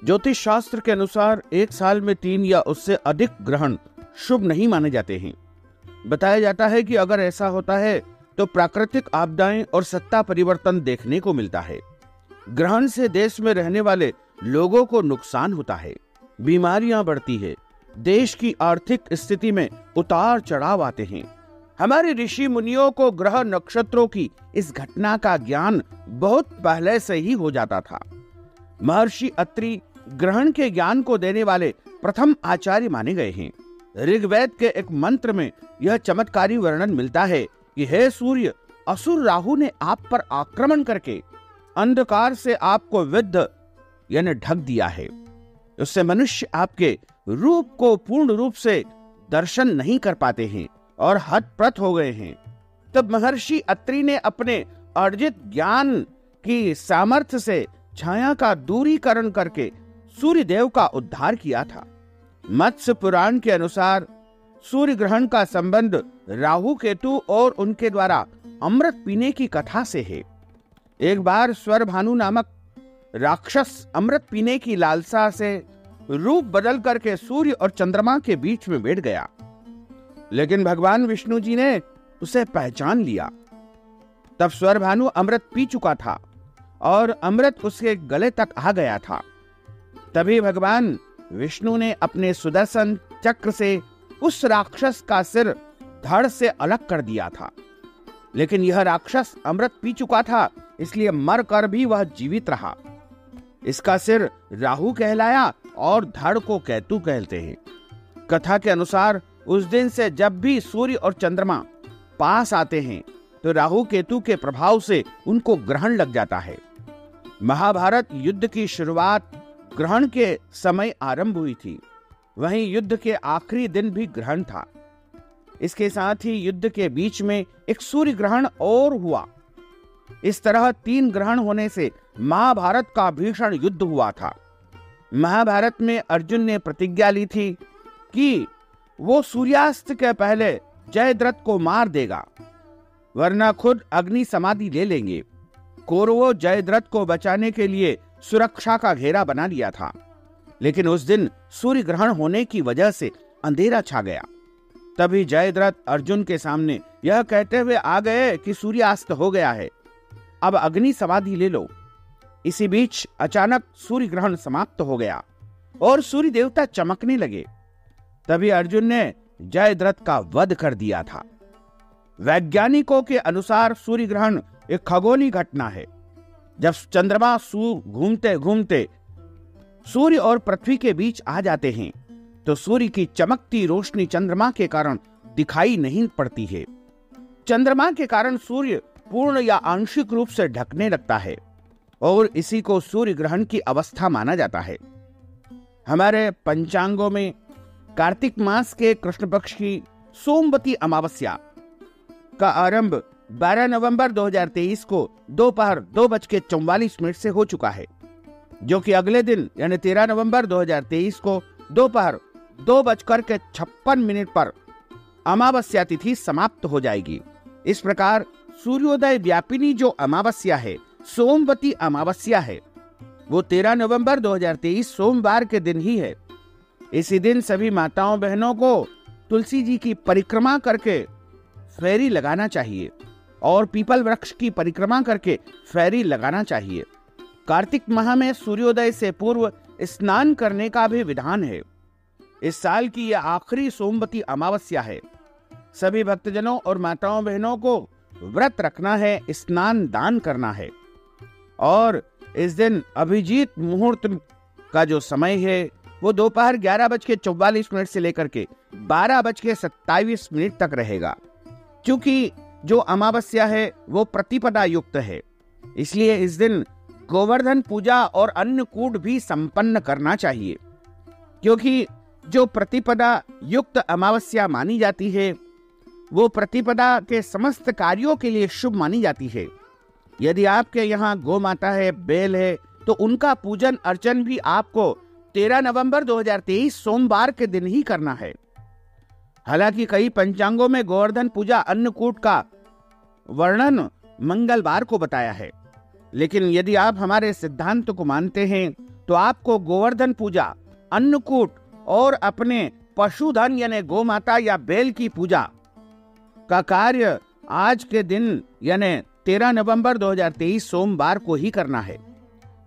ज्योतिष शास्त्र के अनुसार एक साल में 3 या उससे अधिक ग्रहण शुभ नहीं माने जाते हैं। बताया जाता है कि अगर ऐसा होता है तो प्राकृतिक आपदाएं और सत्ता परिवर्तन देखने को मिलता है। ग्रहण से देश में रहने वाले लोगों को नुकसान होता है, बीमारियां बढ़ती है, देश की आर्थिक स्थिति में उतार चढ़ाव आते हैं। हमारे ऋषि मुनियों को ग्रह नक्षत्रों की इस घटना का ज्ञान बहुत पहले से ही हो जाता था। महर्षि अत्रि ग्रहण के ज्ञान को देने वाले प्रथम आचार्य माने गए हैं। ऋग्वेद के एक मंत्र में यह चमत्कारी वर्णन मिलता है कि हे सूर्य, असुर राहु ने आप पर आक्रमण करके अंधकार से आपको विद्ध यानी ढक दिया है। उससे मनुष्य आपके रूप को पूर्ण रूप से दर्शन नहीं कर पाते हैं और हतप्रत हो गए हैं। तब महर्षि अत्रि ने अपने अर्जित ज्ञान की सामर्थ्य से छाया का दूरीकरण करके सूर्य देव का उद्धार किया था। मत्स्य पुराण के अनुसार सूर्य ग्रहण का संबंध राहु केतु और उनके द्वारा अमृत पीने की कथा से है। एक बार स्वरभानु नामक राक्षस अमृत पीने की लालसा से रूप बदल करके सूर्य और चंद्रमा के बीच में बैठ गया, लेकिन भगवान विष्णु जी ने उसे पहचान लिया। तब स्वरभानु अमृत पी चुका था और अमृत उसके गले तक आ गया था। तभी भगवान विष्णु ने अपने सुदर्शन चक्र से उस राक्षस का सिर धड़ से अलग कर दिया था, लेकिन यह राक्षस अमृत पी चुका था, इसलिए मर कर भी वह जीवित रहा। इसका सिर राहु कहलाया और धड़ को केतु कहते हैं। कथा के अनुसार उस दिन से जब भी सूर्य और चंद्रमा पास आते हैं तो राहु केतु के प्रभाव से उनको ग्रहण लग जाता है। महाभारत युद्ध की शुरुआत ग्रहण के समय आरंभ हुई थी, वहीं युद्ध के आखिरी दिन भी ग्रहण था। इसके साथ ही युद्ध के बीच में एक सूर्य ग्रहण और हुआ। इस तरह 3 ग्रहण होने से महाभारत का भीषण युद्ध हुआ था। महाभारत में अर्जुन ने प्रतिज्ञा ली थी कि वो सूर्यास्त के पहले जयद्रथ को मार देगा, वरना खुद अग्नि समाधि ले लेंगे। कौरवों जयद्रथ को बचाने के लिए सुरक्षा का घेरा बना लिया था, लेकिन उस दिन सूर्य ग्रहण होने की वजह से अंधेरा छा गया। तभी जयद्रथ अर्जुन के सामने यह कहते हुए आ गए कि सूर्यास्त हो गया है, अब अग्नि समाधि ले लो। इसी बीच अचानक सूर्य ग्रहण समाप्त हो गया और सूर्य देवता चमकने लगे। तभी अर्जुन ने जयद्रथ का वध कर दिया था। वैज्ञानिकों के अनुसार सूर्य ग्रहण एक खगोलीय घटना है। जब चंद्रमा घूमते घूमते सूर्य और पृथ्वी के बीच आ जाते हैं तो सूर्य की चमकती रोशनी चंद्रमा के कारण दिखाई नहीं पड़ती है। चंद्रमा के कारण सूर्य पूर्ण या आंशिक रूप से ढकने लगता है और इसी को सूर्य ग्रहण की अवस्था माना जाता है। हमारे पंचांगों में कार्तिक मास के कृष्ण पक्ष की सोमवती अमावस्या का आरंभ 12 नवंबर 2023 को दोपहर 2:44 से हो चुका है, जो कि अगले दिन यानी 13 नवंबर 2023 को दोपहर 2:56 पर अमावस्या तिथि समाप्त हो जाएगी। इस प्रकार सूर्योदय व्यापिनी जो अमावस्या है, सोमवती अमावस्या है, वो 13 नवंबर 2023 सोमवार के दिन ही है। इसी दिन सभी माताओं बहनों को तुलसी जी की परिक्रमा करके फेरी लगाना चाहिए और पीपल वृक्ष की परिक्रमा करके फेरी लगाना चाहिए। कार्तिक माह में सूर्योदय से पूर्व स्नान करने का भी विधान है। इस साल की यह आखिरी सोमवती अमावस्या है। सभी भक्तजनों और माताओं बहनों को व्रत रखना है, स्नान दान करना है और इस दिन अभिजीत मुहूर्त का जो समय है वो दोपहर 11:44 से लेकर के 12:27 तक रहेगा। क्योंकि जो अमावस्या है वो प्रतिपदा युक्त है, इसलिए इस दिन गोवर्धन पूजा और अन्नकूट भी संपन्न करना चाहिए। क्योंकि जो प्रतिपदा युक्त अमावस्या मानी जाती है वो प्रतिपदा के समस्त कार्यों के लिए शुभ मानी जाती है। यदि आपके यहाँ गौ माता है, बैल है, तो उनका पूजन अर्चन भी आपको 13 नवंबर 2023 सोमवार के दिन ही करना है। हालांकि कई पंचांगों में गोवर्धन पूजा अन्नकूट का वर्णन मंगलवार को बताया है, लेकिन यदि आप हमारे सिद्धांत को मानते हैं तो आपको गोवर्धन पूजा, अन्नकूट और अपने पशुधन यानी गौ माता या बैल की पूजा का कार्य आज के दिन यानी 13 नवंबर 2023 सोमवार को ही करना है।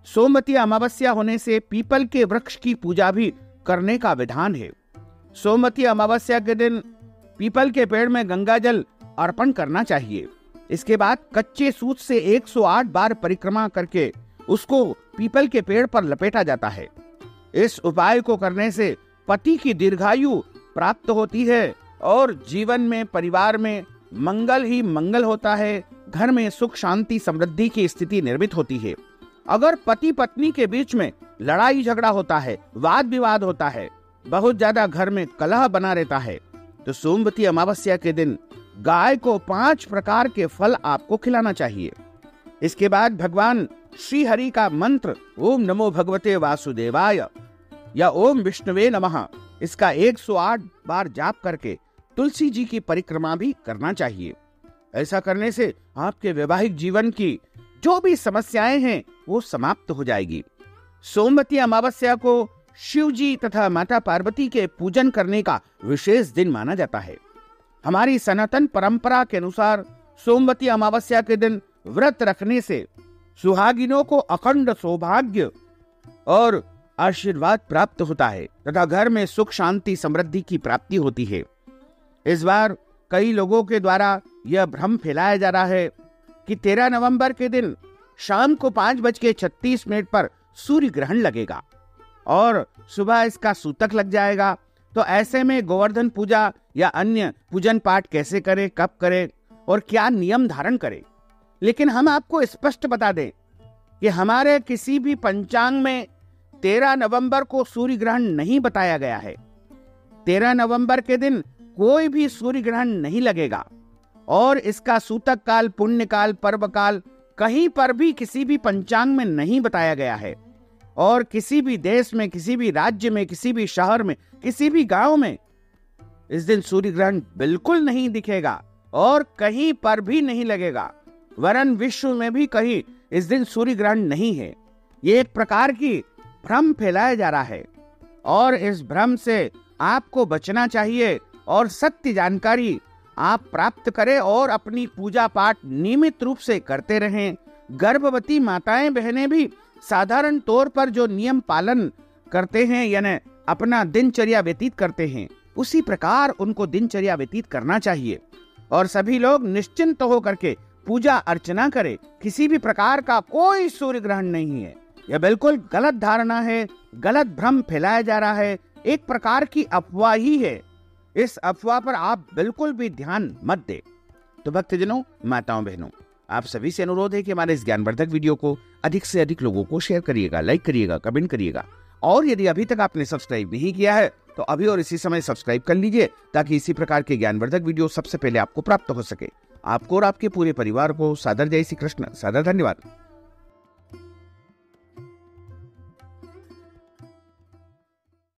सोमवती अमावस्या होने से पीपल के वृक्ष की पूजा भी करने का विधान है। सोमवती अमावस्या के दिन पीपल के पेड़ में गंगा जल अर्पण करना चाहिए। इसके बाद कच्चे सूत से 108 बार परिक्रमा करके उसको पीपल के पेड़ पर लपेटा जाता है। इस उपाय को करने से पति की दीर्घायु प्राप्त होती है और जीवन में, परिवार में मंगल ही मंगल होता है। घर में सुख, शांति, समृद्धि की स्थिति निर्मित होती है। अगर पति पत्नी के बीच में लड़ाई झगड़ा होता है, वाद विवाद होता है, बहुत ज्यादा घर में कलह बना रहता है, तो सोमवती अमावस्या के दिन गाय को 5 प्रकार के फल आपको खिलाना चाहिए। इसके बाद भगवान श्री हरि का मंत्र ओम नमो भगवते वासुदेवाय या ओम विष्णुवे नमः, इसका 108 बार जाप करके तुलसी जी की परिक्रमा भी करना चाहिए। ऐसा करने से आपके वैवाहिक जीवन की जो भी समस्याएं हैं वो समाप्त हो जाएगी। सोमवती अमावस्या को शिव जी तथा माता पार्वती के पूजन करने का विशेष दिन माना जाता है। हमारी सनातन परंपरा के अनुसार सोमवती अमावस्या के दिन व्रत रखने से सुहागिनों को अखंड सौभाग्य और आशीर्वाद प्राप्त होता है तथा घर में सुख, शांति, समृद्धि की प्राप्ति होती है। इस बार कई लोगों के द्वारा यह भ्रम फैलाया जा रहा है कि 13 नवंबर के दिन शाम को 5:36 पर सूर्य ग्रहण लगेगा और सुबह इसका सूतक लग जाएगा। तो ऐसे में गोवर्धन पूजा या अन्य पूजन पाठ कैसे करें, कब करें और क्या नियम धारण करें। लेकिन हम आपको स्पष्ट बता दें कि हमारे किसी भी पंचांग में 13 नवंबर को सूर्य ग्रहण नहीं बताया गया है। 13 नवंबर के दिन कोई भी सूर्य ग्रहण नहीं लगेगा और इसका सूतक काल, पुण्य काल, पर्व काल कहीं पर भी किसी भी पंचांग में नहीं बताया गया है। और किसी भी देश में, किसी भी राज्य में, किसी भी शहर में, किसी भी गांव में इस दिन सूर्य ग्रहण बिल्कुल नहीं दिखेगा और कहीं पर भी नहीं लगेगा। वरन विश्व में भी कहीं इस दिन सूर्य ग्रहण नहीं है। ये एक प्रकार की भ्रम फैलाया जा रहा है और इस भ्रम से आपको बचना चाहिए और सत्य जानकारी आप प्राप्त करें और अपनी पूजा पाठ नियमित रूप से करते रहें। गर्भवती माताएं बहनें भी साधारण तौर पर जो नियम पालन करते हैं यानी अपना दिनचर्या व्यतीत करते हैं, उसी प्रकार उनको दिनचर्या व्यतीत करना चाहिए और सभी लोग निश्चिंत होकर के पूजा अर्चना करें। किसी भी प्रकार का कोई सूर्य ग्रहण नहीं है। यह बिल्कुल गलत धारणा है, गलत भ्रम फैलाया जा रहा है, एक प्रकार की अफवाह ही है। इस अफवाह पर आप बिल्कुल भी ध्यान मत दें। तो भक्तजनों, माताओं, बहनों, आप सभी से अनुरोध है कि हमारे इस ज्ञानवर्धक वीडियो को अधिक से अधिक लोगों को शेयर करिएगा, लाइक करिएगा, कमेंट करिएगा और यदि अभी तक आपने सब्सक्राइब नहीं किया है तो अभी और इसी समय सब्सक्राइब कर लीजिए ताकि इसी प्रकार के ज्ञानवर्धक वीडियो सबसे पहले आपको प्राप्त हो सके। आपको और आपके पूरे परिवार को सादर जय श्री कृष्ण, सादर धन्यवाद।